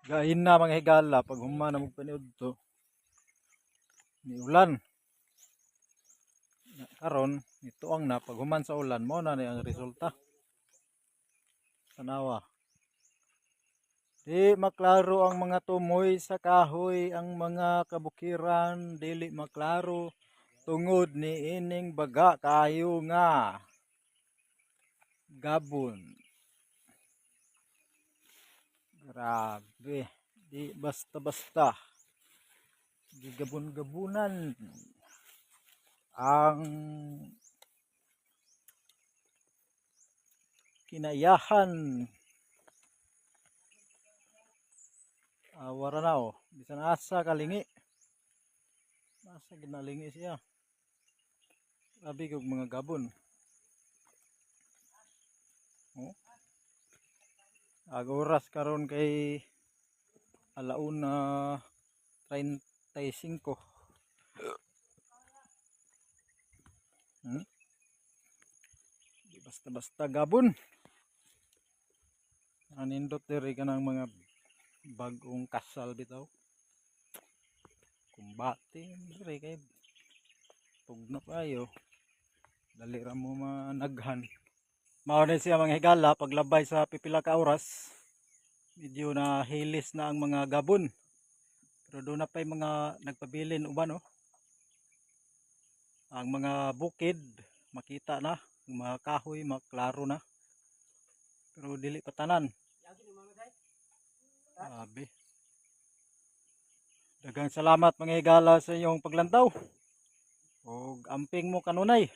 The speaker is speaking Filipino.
Gahin na mga higala pag humana mo paniud to. Ni ulan. Karon ituang na pag human sa ulan mo na ni ang resulta. Tanawa. Di maklaro ang mga tumoy sa kahoy, ang mga kabukiran dili maklaro tungod ni ining baga kayo nga gabon. Grabe, di basta-basta. Di gabon-gabunan ang kinayahan. Wara na oh. Bisan asa kalingi. Asa ginalingi siya. Sabi kog mga gabon. Oh. Oras karon kay alauna 35. Di basta-basta gabon. Anindot diri kanang mga bagong kasal bitaw. Kumbati diri kay tugna kayo. Dali ra mo managhan. Mao na siya mga higala paglabay sa pipila ka oras. Medyo na hilis na ang mga gabon. Pero doon na pa yung mga nagpabilin uban oh. Ang mga bukid makita na, ang mga kahoy maklaro na. Pero dili pa tanan. Sabi. Daghang salamat mga higala sa iyong paglantaw. Og amping mo kanunay.